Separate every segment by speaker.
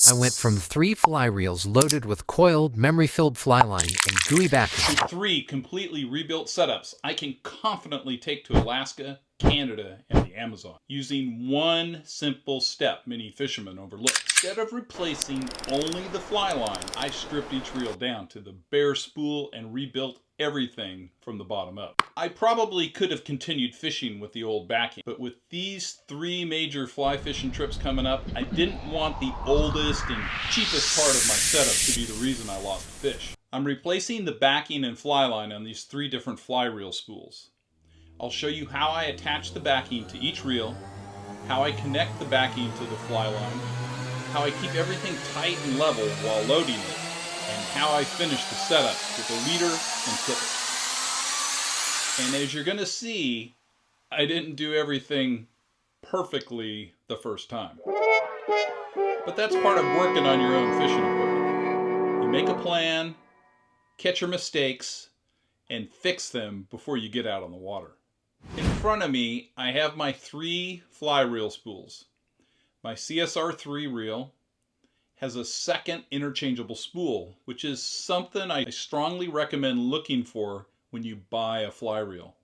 Speaker 1: I went from 3 fly reels loaded with coiled, memory-filled fly line and gooey backing
Speaker 2: to 3 completely rebuilt setups I can confidently take to Alaska, Canada, and the Amazon, using one simple step many fishermen overlook. Instead of replacing only the fly line, I stripped each reel down to the bare spool and rebuilt everything from the bottom up. I probably could have continued fishing with the old backing, but with these 3 major fly fishing trips coming up, I didn't want the oldest and cheapest part of my setup to be the reason I lost fish. I'm replacing the backing and fly line on these 3 different fly reel spools. I'll show you how I attach the backing to each reel, how I connect the backing to the fly line, how I keep everything tight and level while loading it, and how I finish the setup with a leader and tippet. And as you're going to see, I didn't do everything perfectly the first time. But that's part of working on your own fishing equipment. You make a plan, catch your mistakes, and fix them before you get out on the water. In front of me, I have my 3 fly reel spools. My CSR3 reel has a second interchangeable spool, which is something I strongly recommend looking for when you buy a fly reel.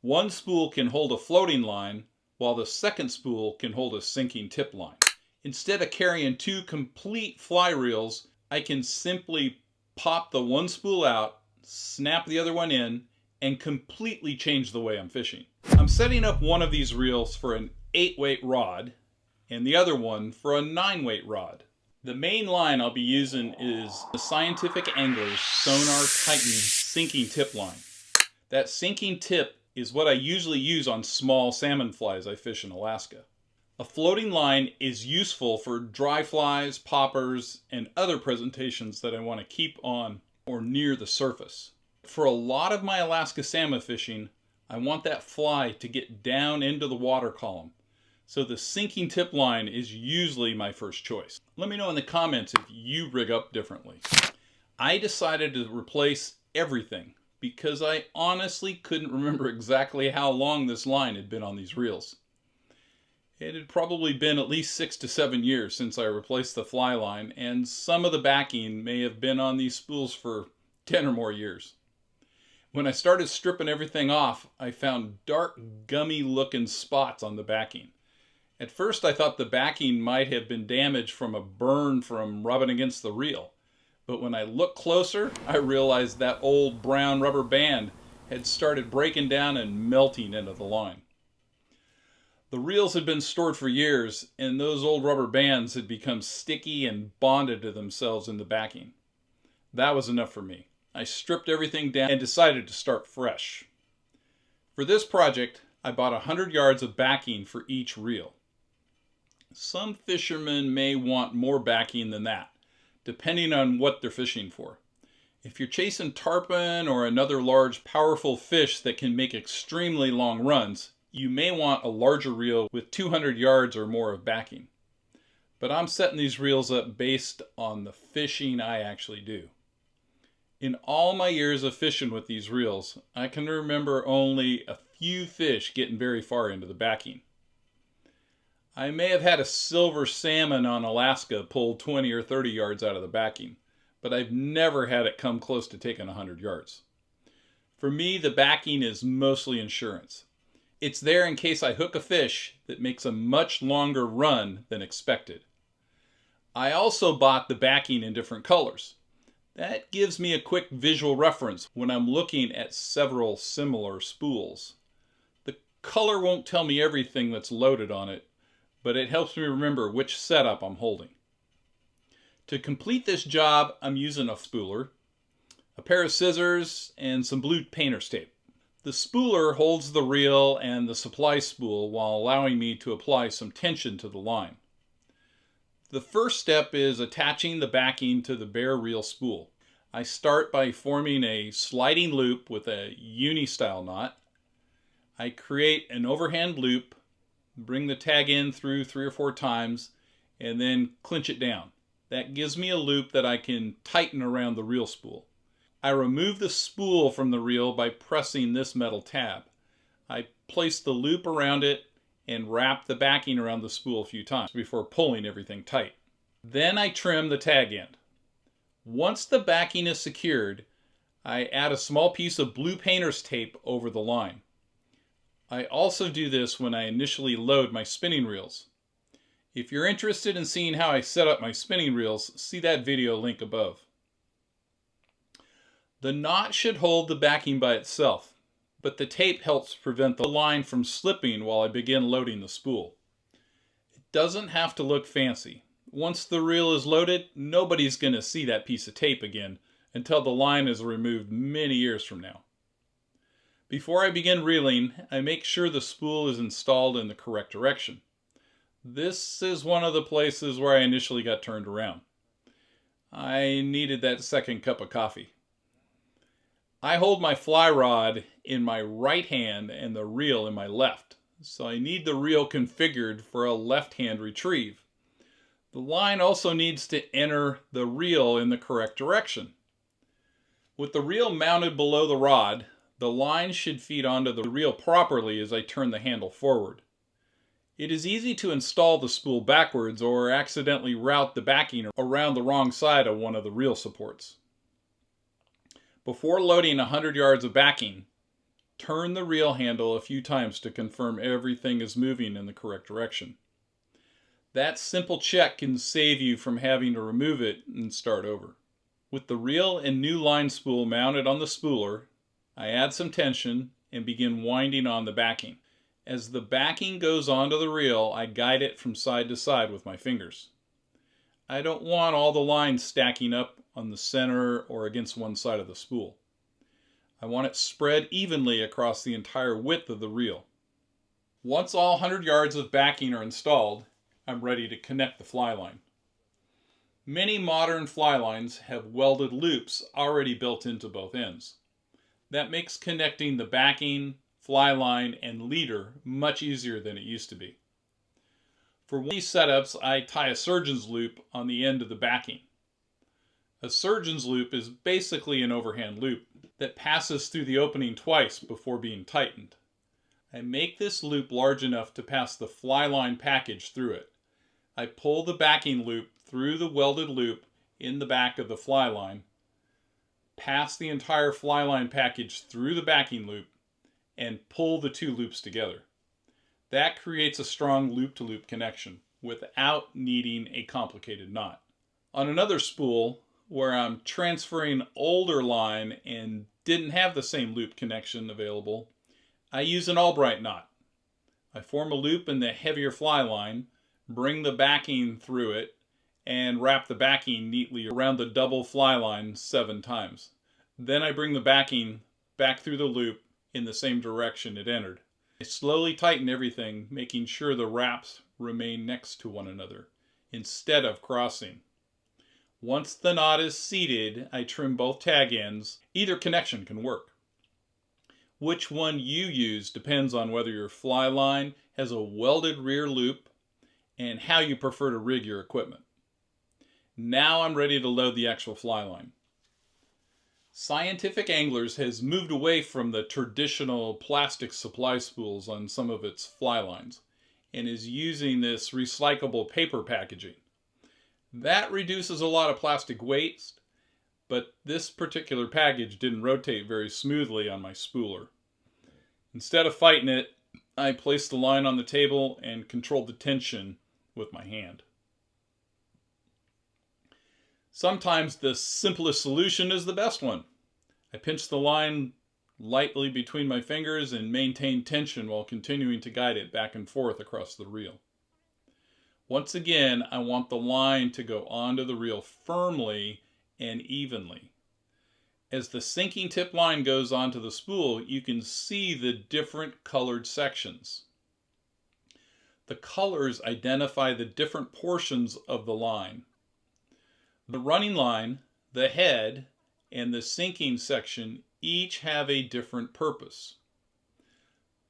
Speaker 2: One spool can hold a floating line, while the second spool can hold a sinking tip line. Instead of carrying 2 complete fly reels, I can simply pop the one spool out, snap the other one in, and completely change the way I'm fishing. I'm setting up one of these reels for an 8-weight rod and the other one for a 9-weight rod. The main line I'll be using is the Scientific Angler's Sonar Titan sinking tip line. That sinking tip is what I usually use on small salmon flies I fish in Alaska. A floating line is useful for dry flies, poppers, and other presentations that I want to keep on or near the surface. For a lot of my Alaska salmon fishing, I want that fly to get down into the water column. So the sinking tip line is usually my first choice. Let me know in the comments if you rig up differently. I decided to replace everything because I honestly couldn't remember exactly how long this line had been on these reels. It had probably been at least 6 to 7 years since I replaced the fly line, and some of the backing may have been on these spools for 10 or more years. When I started stripping everything off, I found dark, gummy looking spots on the backing. At first I thought the backing might have been damaged from a burn from rubbing against the reel. But when I looked closer, I realized that old brown rubber band had started breaking down and melting into the line. The reels had been stored for years, and those old rubber bands had become sticky and bonded to themselves in the backing. That was enough for me. I stripped everything down and decided to start fresh. For this project, I bought 100 yards of backing for each reel. Some fishermen may want more backing than that, depending on what they're fishing for. If you're chasing tarpon or another large, powerful fish that can make extremely long runs, you may want a larger reel with 200 yards or more of backing. But I'm setting these reels up based on the fishing I actually do. In all my years of fishing with these reels, I can remember only a few fish getting very far into the backing. I may have had a silver salmon on Alaska pull 20 or 30 yards out of the backing, but I've never had it come close to taking 100 yards. For me, the backing is mostly insurance. It's there in case I hook a fish that makes a much longer run than expected. I also bought the backing in different colors. That gives me a quick visual reference when I'm looking at several similar spools. The color won't tell me everything that's loaded on it, but it helps me remember which setup I'm holding. To complete this job, I'm using a spooler, a pair of scissors, and some blue painter's tape. The spooler holds the reel and the supply spool while allowing me to apply some tension to the line. The first step is attaching the backing to the bare reel spool. I start by forming a sliding loop with a uni-style knot. I create an overhand loop, bring the tag in through 3 or 4 times, and then clinch it down. That gives me a loop that I can tighten around the reel spool. I remove the spool from the reel by pressing this metal tab. I place the loop around it and wrap the backing around the spool a few times before pulling everything tight. Then I trim the tag end. Once the backing is secured, I add a small piece of blue painter's tape over the line. I also do this when I initially load my spinning reels. If you're interested in seeing how I set up my spinning reels, see that video link above. The knot should hold the backing by itself, but the tape helps prevent the line from slipping while I begin loading the spool. It doesn't have to look fancy. Once the reel is loaded, nobody's going to see that piece of tape again until the line is removed many years from now. Before I begin reeling, I make sure the spool is installed in the correct direction. This is one of the places where I initially got turned around. I needed that second cup of coffee. I hold my fly rod in my right hand and the reel in my left, so I need the reel configured for a left-hand retrieve. The line also needs to enter the reel in the correct direction. With the reel mounted below the rod, the line should feed onto the reel properly as I turn the handle forward. It is easy to install the spool backwards or accidentally route the backing around the wrong side of one of the reel supports. Before loading 100 yards of backing, turn the reel handle a few times to confirm everything is moving in the correct direction. That simple check can save you from having to remove it and start over. With the reel and new line spool mounted on the spooler, I add some tension and begin winding on the backing. As the backing goes onto the reel, I guide it from side to side with my fingers. I don't want all the lines stacking up on the center or against one side of the spool. I want it spread evenly across the entire width of the reel. Once all 100 yards of backing are installed, I'm ready to connect the fly line. Many modern fly lines have welded loops already built into both ends. That makes connecting the backing, fly line, and leader much easier than it used to be. For one of these setups, I tie a surgeon's loop on the end of the backing. A surgeon's loop is basically an overhand loop that passes through the opening twice before being tightened. I make this loop large enough to pass the fly line package through it. I pull the backing loop through the welded loop in the back of the fly line, pass the entire fly line package through the backing loop, and pull the two loops together. That creates a strong loop-to-loop connection without needing a complicated knot. On another spool, where I'm transferring older line and didn't have the same loop connection available, I use an Albright knot. I form a loop in the heavier fly line, bring the backing through it, and wrap the backing neatly around the double fly line 7 times. Then I bring the backing back through the loop in the same direction it entered. I slowly tighten everything, making sure the wraps remain next to one another instead of crossing. Once the knot is seated, I trim both tag ends. Either connection can work. Which one you use depends on whether your fly line has a welded rear loop and how you prefer to rig your equipment. Now I'm ready to load the actual fly line. Scientific Anglers has moved away from the traditional plastic supply spools on some of its fly lines and is using this recyclable paper packaging. That reduces a lot of plastic waste, but this particular package didn't rotate very smoothly on my spooler. Instead of fighting it, I placed the line on the table and controlled the tension with my hand. Sometimes the simplest solution is the best one. I pinch the line lightly between my fingers and maintain tension while continuing to guide it back and forth across the reel. Once again, I want the line to go onto the reel firmly and evenly. As the sinking tip line goes onto the spool, you can see the different colored sections. The colors identify the different portions of the line. The running line, the head, and the sinking section each have a different purpose.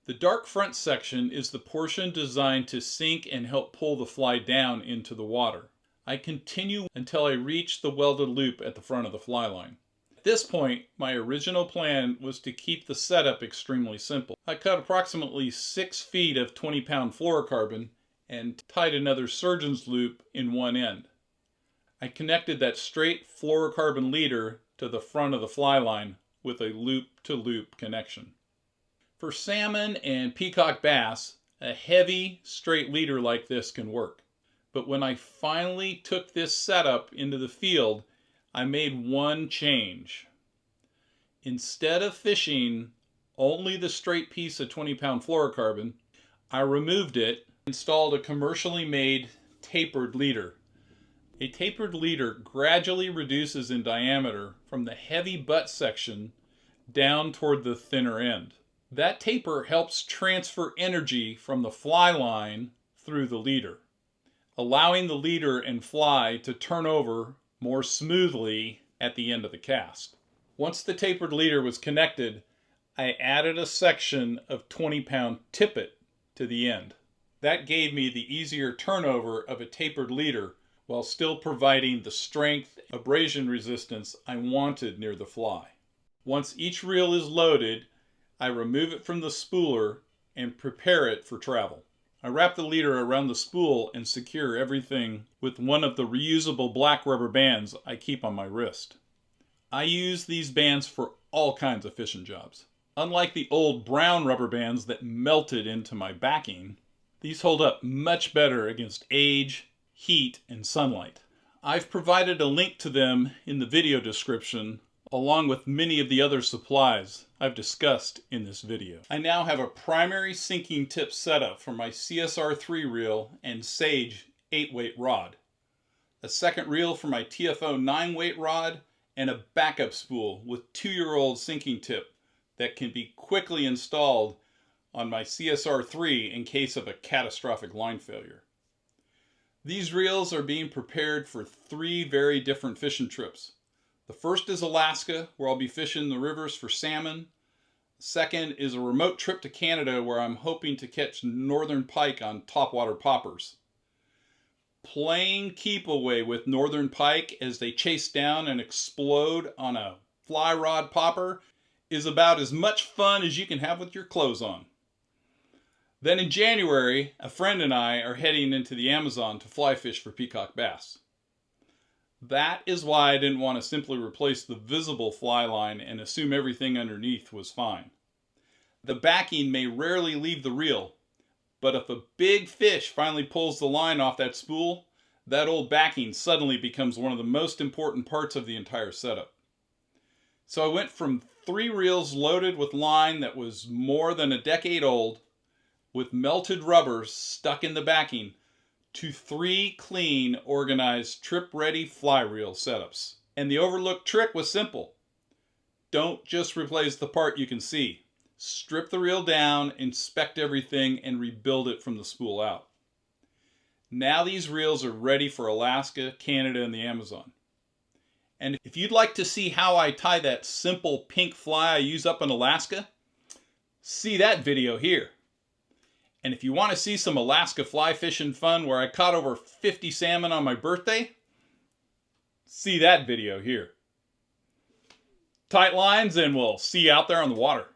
Speaker 2: The dark front section is the portion designed to sink and help pull the fly down into the water. I continue until I reach the welded loop at the front of the fly line. At this point, my original plan was to keep the setup extremely simple. I cut approximately 6 feet of 20-pound fluorocarbon and tied another surgeon's loop in one end. I connected that straight fluorocarbon leader to the front of the fly line with a loop-to-loop connection. For salmon and peacock bass, a heavy straight leader like this can work. But when I finally took this setup into the field, I made one change. Instead of fishing only the straight piece of 20-pound fluorocarbon, I removed it, installed a commercially made tapered leader. A tapered leader gradually reduces in diameter from the heavy butt section down toward the thinner end. That taper helps transfer energy from the fly line through the leader, allowing the leader and fly to turn over more smoothly at the end of the cast. Once the tapered leader was connected, I added a section of 20-pound tippet to the end. That gave me the easier turnover of a tapered leader while still providing the strength, abrasion resistance I wanted near the fly. Once each reel is loaded, I remove it from the spooler and prepare it for travel. I wrap the leader around the spool and secure everything with one of the reusable black rubber bands I keep on my wrist. I use these bands for all kinds of fishing jobs. Unlike the old brown rubber bands that melted into my backing, these hold up much better against age, heat, and sunlight. I've provided a link to them in the video description, along with many of the other supplies I've discussed in this video. I now have a primary sinking tip setup for my CSR3 reel and Sage 8-weight rod, a second reel for my TFO 9-weight rod, and a backup spool with 2-year-old sinking tip that can be quickly installed on my CSR3 in case of a catastrophic line failure. These reels are being prepared for 3 very different fishing trips. The first is Alaska, where I'll be fishing the rivers for salmon. The second is a remote trip to Canada where I'm hoping to catch northern pike on topwater poppers. Playing keep away with northern pike as they chase down and explode on a fly rod popper is about as much fun as you can have with your clothes on. Then in January, a friend and I are heading into the Amazon to fly fish for peacock bass. That is why I didn't want to simply replace the visible fly line and assume everything underneath was fine. The backing may rarely leave the reel, but if a big fish finally pulls the line off that spool, that old backing suddenly becomes one of the most important parts of the entire setup. So I went from 3 reels loaded with line that was more than a decade old, with melted rubber stuck in the backing, to 3 clean, organized, trip-ready fly reel setups. And the overlooked trick was simple. Don't just replace the part you can see. Strip the reel down, inspect everything, and rebuild it from the spool out. Now these reels are ready for Alaska, Canada, and the Amazon. And if you'd like to see how I tie that simple pink fly I use up in Alaska, see that video here. And if you want to see some Alaska fly fishing fun where I caught over 50 salmon on my birthday, see that video here. Tight lines, and we'll see you out there on the water.